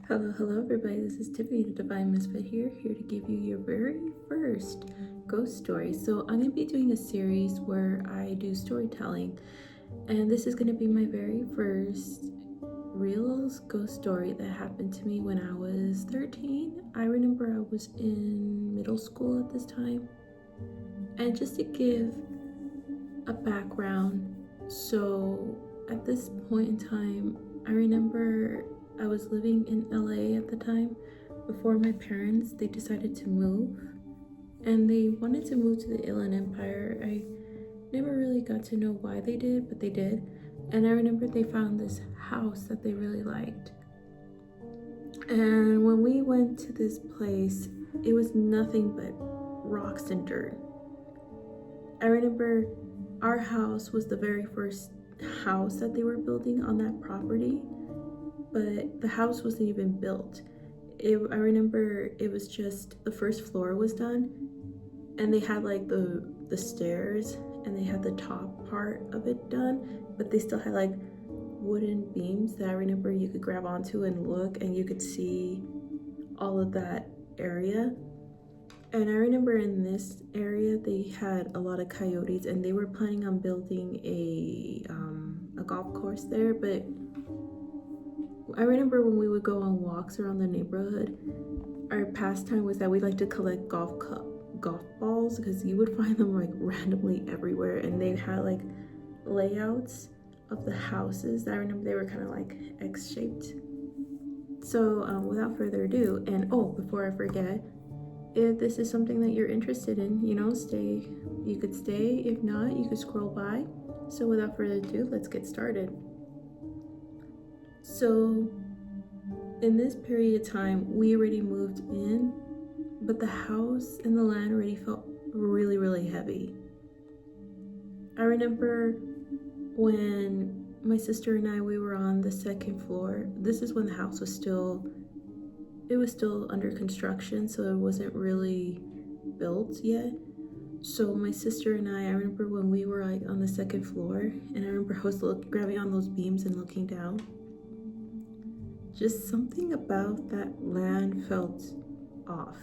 Hello everybody, this is Tiffany the Divine Misfit here to give you your very first ghost story. So I'm going to be doing a series where I do storytelling, and this is going to be my very first real ghost story that happened to me when I was 13. I remember I was in middle school at this time, and just to give a background, so at this point in time, I remember I was living in LA at the time before my parents, they decided to move, and they wanted to move to the Inland Empire. I never really got to know why they did, but they did. And I remember they found this house that they really liked. And when we went to this place, it was nothing but rocks and dirt. I remember our house was the very first house that they were building on that property, but the house wasn't even built. I remember it was just the first floor was done, and they had like the stairs, and they had the top part of it done, but they still had like wooden beams that I remember you could grab onto and look, and you could see all of that area. And I remember in this area they had a lot of coyotes, and they were planning on building a golf course there. But I remember when we would go on walks around the neighborhood, our pastime was that we like to collect golf balls, because you would find them like randomly everywhere, and they had like layouts of the houses. I remember they were kind of like X-shaped. So without further ado, and before I forget, if this is something that you're interested in, stay. You could stay. If not, you could scroll by. So without further ado, let's get started. So in this period of time, we already moved in, but the house and the land already felt really, really heavy. I remember when my sister and I, we were on the second floor. This is when the house was still under construction, so it wasn't really built yet. So my sister and I remember when we were like on the second floor, and I remember I was grabbing on those beams and looking down. Just something about that land felt off.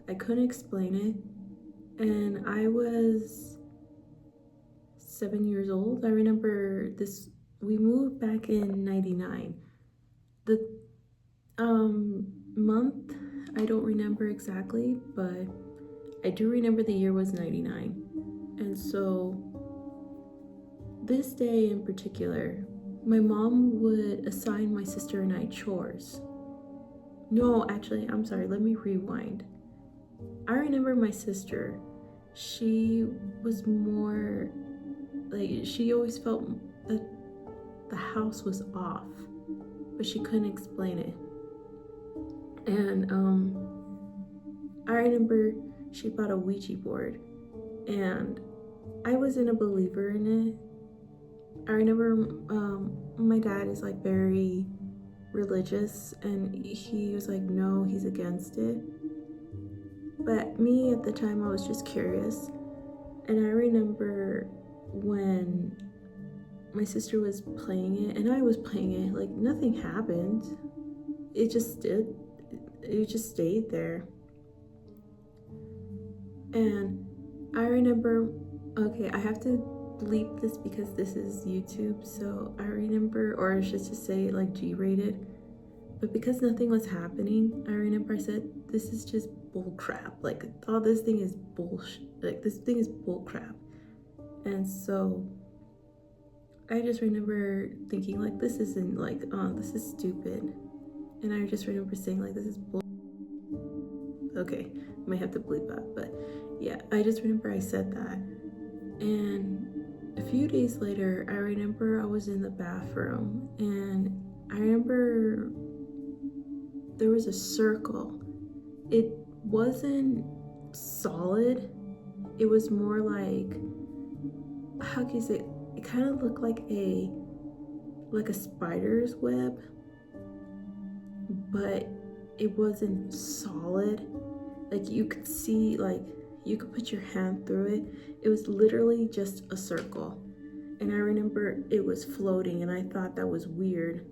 I couldn't explain it, and I was 7 years old. I remember this. We moved back in '99. The month I don't remember exactly, but I do remember the year was '99. And so this day in particular, my mom would assign my sister and I chores. No, actually, I'm sorry, let me rewind. I remember my sister, she was more like, she always felt that the house was off, but she couldn't explain it. And I remember she bought a Ouija board, and I wasn't a believer in it. I remember my dad is like very religious, and he was like, no, he's against it. But me at the time, I was just curious. And I remember when my sister was playing it and I was playing it, like nothing happened. It just stayed there. And I remember, okay, I have to bleep this because this is YouTube, so I remember, or it's just to say like G-rated, but because nothing was happening, I remember I said, this is just bull crap. Like, oh, this thing is bullshit. Like, this thing is bull crap. And so I just remember thinking like, this isn't like, oh, this is stupid. And I just remember saying like, this is bull. Okay, I might have to bleep that, but yeah, I just remember I said that. And a few days later, I remember I was in the bathroom, and I remember there was a circle. It wasn't solid. It was more like, how can you say, it kind of looked like a spider's web, but it wasn't solid. Like, you could see, like, you could put your hand through it. It was literally just a circle. And I remember it was floating, and I thought that was weird.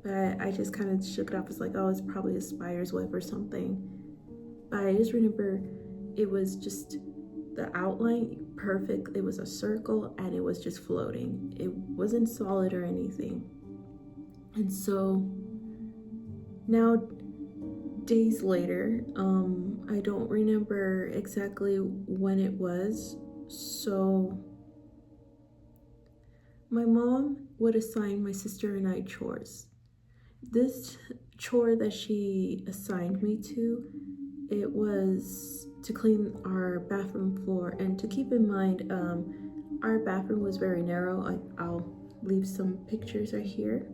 that I just kind of shook it off as like, oh, it's probably a spider's web or something. But I just remember it was just the outline perfect. It was a circle and it was just floating. It wasn't solid or anything. And so now, days later, I don't remember exactly when it was. So my mom would assign my sister and I chores. This chore that she assigned me to, it was to clean our bathroom floor. And to keep in mind, our bathroom was very narrow. I'll leave some pictures right here.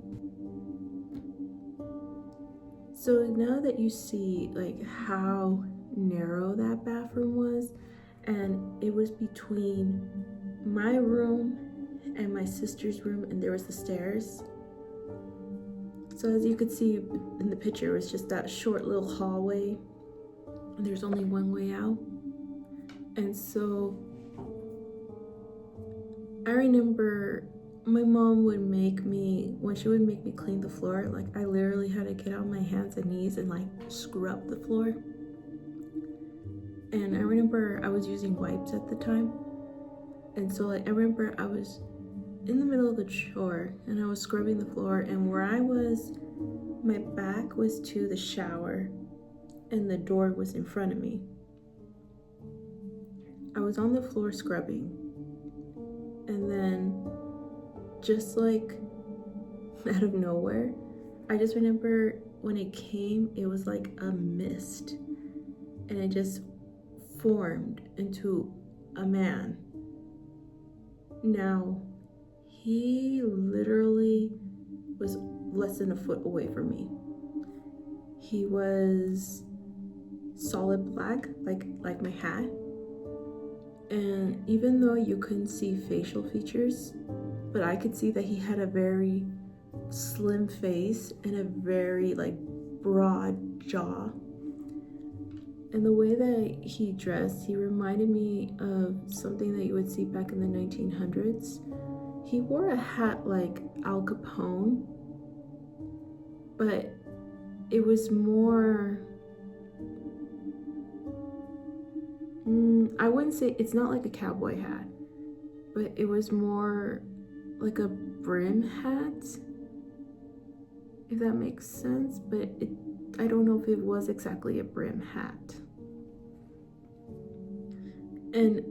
So now that you see like how narrow that bathroom was, and it was between my room and my sister's room, and there was the stairs. So as you could see in the picture, it was just that short little hallway, and there's only one way out. And so I remember my mom would make me, when she would make me clean the floor, like I literally had to get on my hands and knees and like scrub the floor. And I remember I was using wipes at the time. And so like I remember I was in the middle of the chore and I was scrubbing the floor, and where I was, my back was to the shower and the door was in front of me. I was on the floor scrubbing, and then just like out of nowhere, I just remember when it came, it was like a mist, and it just formed into a man. Now, he literally was less than a foot away from me. He was solid black, like my hat. And even though you couldn't see facial features, but I could see that he had a very slim face and a very like broad jaw. And the way that he dressed, he reminded me of something that you would see back in the 1900s. He wore a hat like Al Capone, but it was more, I wouldn't say, it's not like a cowboy hat, but it was more like a brim hat, if that makes sense. But I don't know if it was exactly a brim hat. And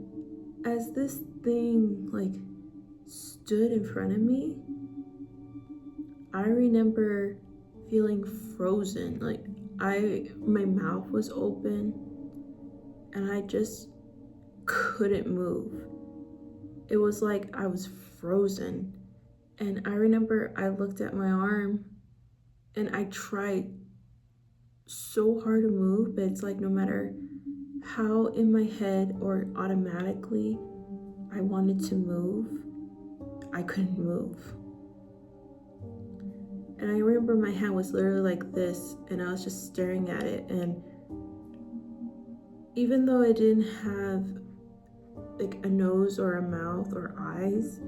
as this thing like stood in front of me, I remember feeling frozen. Like my mouth was open and I just couldn't move. It was like I was frozen. And I remember I looked at my arm and I tried so hard to move, but it's like no matter how in my head or automatically I wanted to move, I couldn't move. And I remember my hand was literally like this, and I was just staring at it. And even though it didn't have like a nose or a mouth or eyes,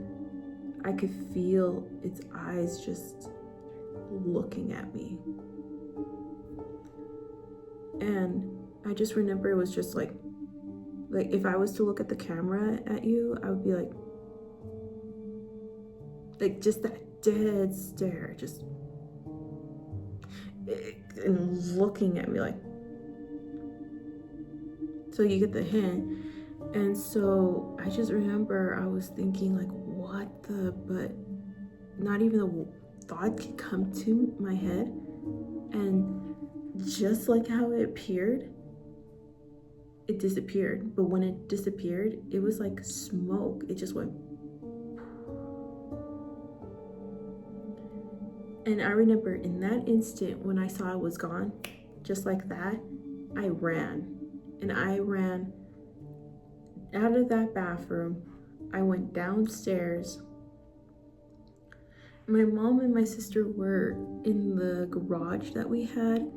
I could feel its eyes just looking at me. And I just remember it was just like if I was to look at the camera at you, I would be like just that dead stare, just and looking at me like. So you get the hint. And so I just remember I was thinking like, what the, but not even a thought could come to my head. And just like how it appeared, it disappeared. But when it disappeared, it was like smoke. It just went. And I remember in that instant when I saw it was gone, just like that, I ran. And I ran out of that bathroom. I went downstairs. My mom and my sister were in the garage that we had.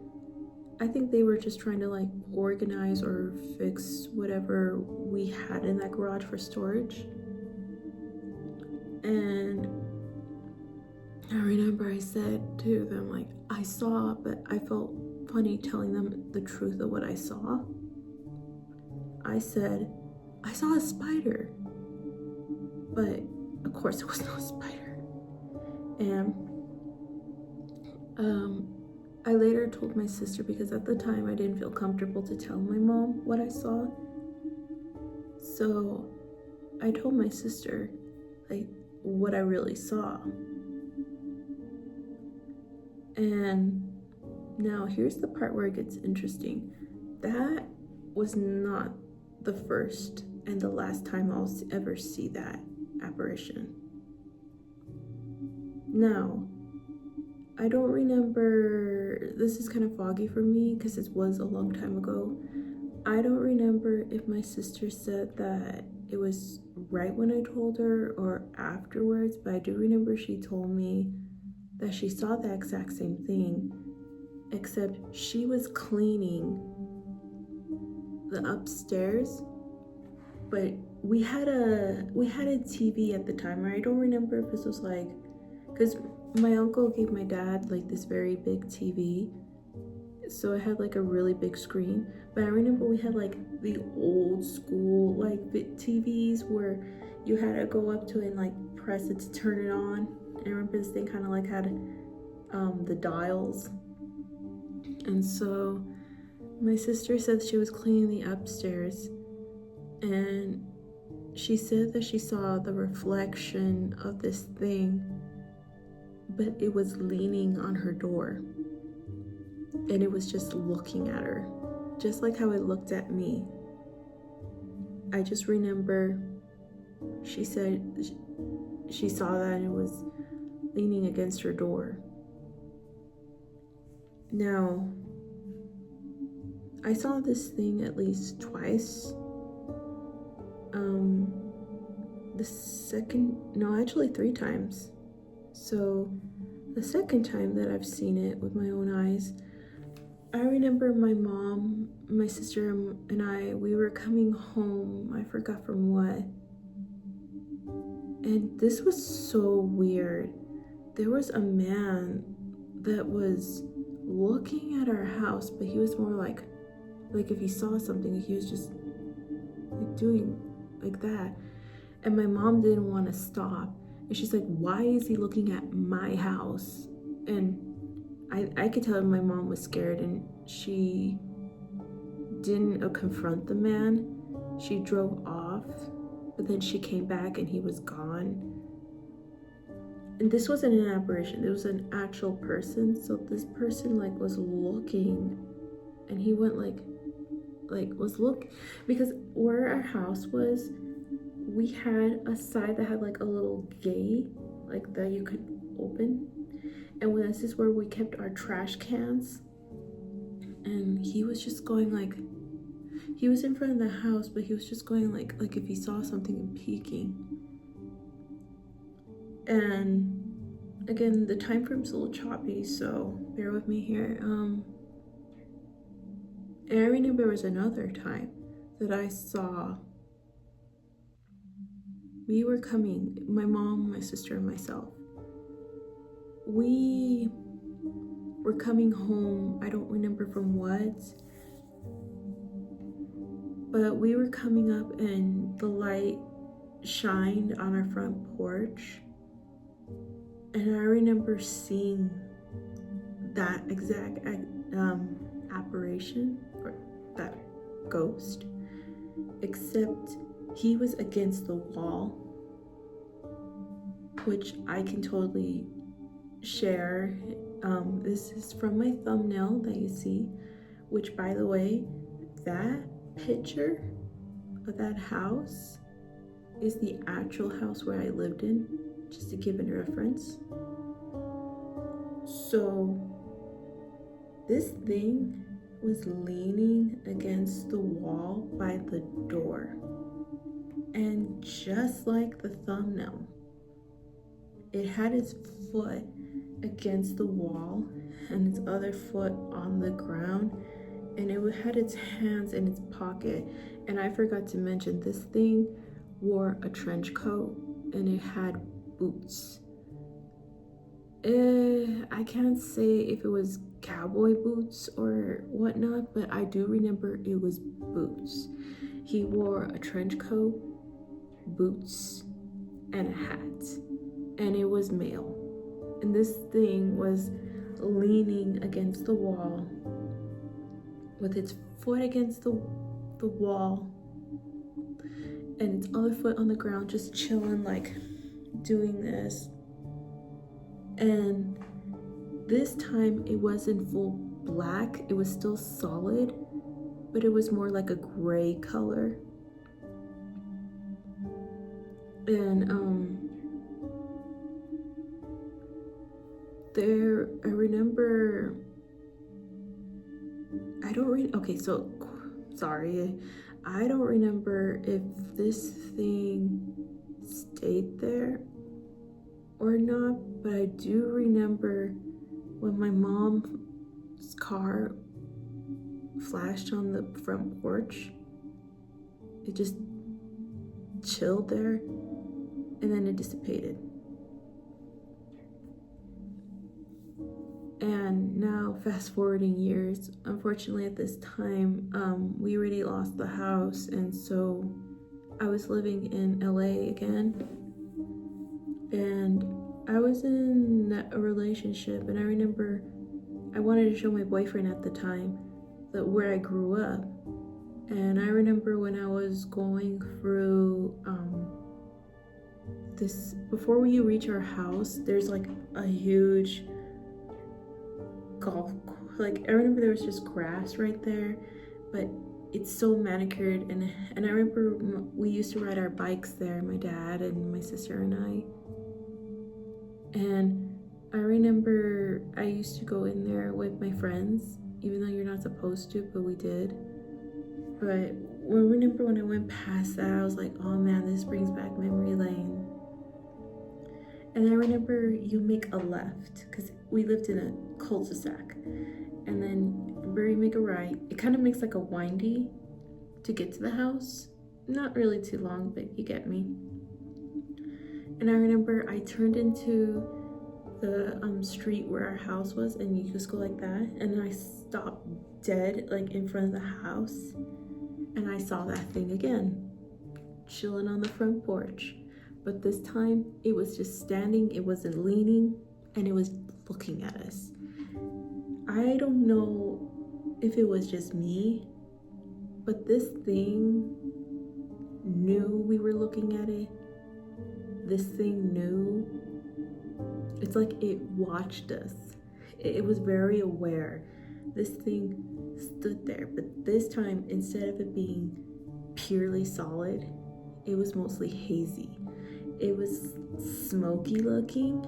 I think they were just trying to like organize or fix whatever we had in that garage for storage. And I remember I said to them, like, I saw, but I felt funny telling them the truth of what I saw. I said, I saw a spider, but of course it was no spider. And I later told my sister, because at the time I didn't feel comfortable to tell my mom what I saw. So I told my sister, like, what I really saw. And now here's the part where it gets interesting. That was not the first and the last time I'll ever see that apparition. Now, I don't remember, this is kind of foggy for me because it was a long time ago. I don't remember if my sister said that it was right when I told her or afterwards, but I do remember she told me that she saw the exact same thing, except she was cleaning the upstairs, but we had a TV at the time. I don't remember if this was like, because my uncle gave my dad like this very big TV, so it had like a really big screen. But I remember we had like the old school like TVs where you had to go up to it and like press it to turn it on. And I remember this thing kind of like had the dials. And so my sister said she was cleaning the upstairs, and she said that she saw the reflection of this thing, but it was leaning on her door, and it was just looking at her, just like how it looked at me. I just remember she said she saw that and it was leaning against her door. Now, I saw this thing at least twice. Actually 3 times. So the second time that I've seen it with my own eyes, I remember my mom, my sister, and I, we were coming home, I forgot from what. And this was so weird. There was a man that was looking at our house, but he was more like if he saw something, he was just like doing like that. And my mom didn't want to stop. And she's like, why is he looking at my house? And I could tell my mom was scared, and she didn't confront the man. She drove off, but then she came back and he was gone. And this wasn't an apparition, it was an actual person. So this person like was looking, and he went because where our house was, we had a side that had like a little gate like that you could open, and this is where we kept our trash cans. And he was just going like, he was in front of the house, but he was just going like if he saw something and peeking. And again, the time frame's a little choppy, so bear with me here. And I remember there was another time that I saw, we were coming, my mom, my sister, and myself. We were coming home, I don't remember from what, but we were coming up and the light shined on our front porch. And I remember seeing that exact apparition, or that ghost, except he was against the wall, which I can totally share. This is from my thumbnail that you see, which, by the way, that picture of that house is the actual house where I lived in, just to give it a reference. So this thing was leaning against the wall by the door, and just like the thumbnail, it had its foot against the wall and its other foot on the ground, and it had its hands in its pocket. And I forgot to mention, this thing wore a trench coat and it had boots. I can't say if it was cowboy boots or whatnot, but I do remember it was boots. He wore a trench coat, boots, and a hat, and it was male. And this thing was leaning against the wall with its foot against the wall and its other foot on the ground, just chilling, like doing this. And this time it wasn't full black, it was still solid, but it was more like a gray color. And I remember, okay, so sorry, I don't remember if this thing stayed there or not, but I do remember when my mom's car flashed on the front porch, it just chilled there and then it dissipated. And now, fast forwarding years, unfortunately at this time, we already lost the house, and so I was living in LA again, and I was in a relationship, and I remember I wanted to show my boyfriend at the time that where I grew up. And I remember when I was going through this, before you reach our house, there's like a huge golf, like I remember there was just grass right there, but it's so manicured. And I remember we used to ride our bikes there, my dad and my sister and I. And I remember I used to go in there with my friends, even though you're not supposed to, but we did. But I remember when I went past that, I was like, oh man, this brings back memory lane. And I remember you make a left, because we lived in a cul-de-sac. And then where you make a right, it kind of makes like a windy to get to the house. Not really too long, but you get me. And I remember I turned into the street where our house was, and you just go like that. And then I stopped dead, like in front of the house. And I saw that thing again, chilling on the front porch. But this time, it was just standing, it wasn't leaning, and it was looking at us. I don't know if it was just me, but this thing knew we were looking at it. This thing knew. It's like it watched us. It was very aware. This thing stood there, but this time, instead of it being purely solid, it was mostly hazy. It was smoky looking.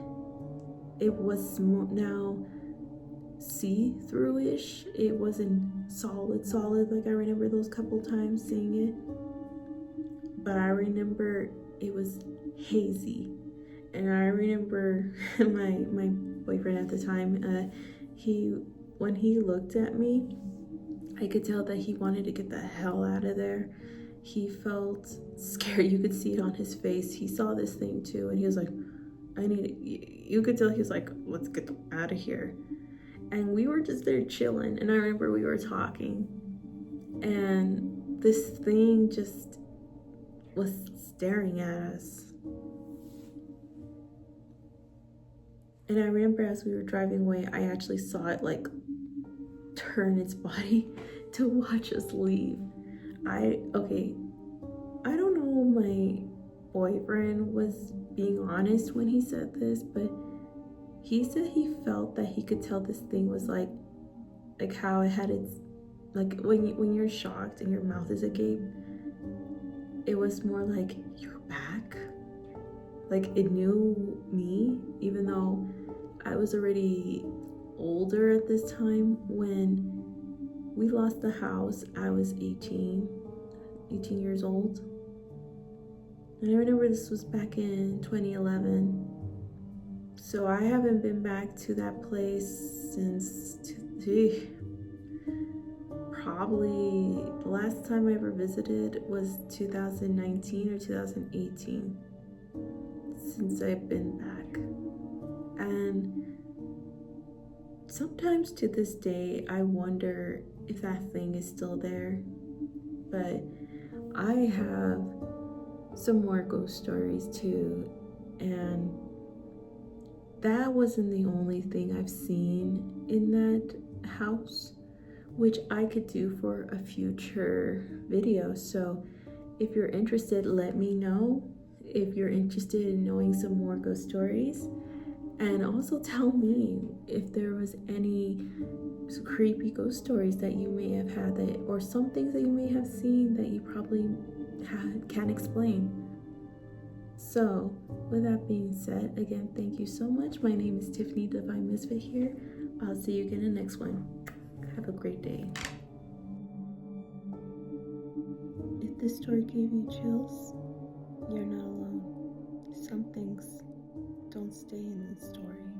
It was now see-through-ish. It wasn't solid like I remember those couple times seeing it. But I remember it was hazy. And I remember my boyfriend at the time, when he looked at me, I could tell that he wanted to get the hell out of there. He felt scared. You could see it on his face. He saw this thing too, and he was like, you could tell he was like, let's get out of here. And we were just there chilling, and I remember we were talking, and this thing just was staring at us. And I remember as we were driving away, I actually saw it like turn its body to watch us leave. I don't know if my boyfriend was being honest when he said this, but he said he felt that he could tell this thing was like how it had its, like when you're shocked and your mouth is agape, it was more like, you're back. Like it knew me, even though I was already older at this time. When we lost the house, I was 18 years old. And I remember this was back in 2011. So I haven't been back to that place since probably the last time I ever visited was 2019 or 2018. Since I've been back. And sometimes to this day, I wonder if that thing is still there. But I have some more ghost stories too, and that wasn't the only thing I've seen in that house, which I could do for a future video. So if you're interested, let me know if you're interested in knowing some more ghost stories. And also tell me if there was any creepy ghost stories that you may have had, that, or some things that you may have seen that you probably can't explain. So, with that being said, again, thank you so much. My name is Tiffany Divine Misfit here. I'll see you again in the next one. Have a great day. If this story gave you chills, you're not alone. Some things don't stay in the story.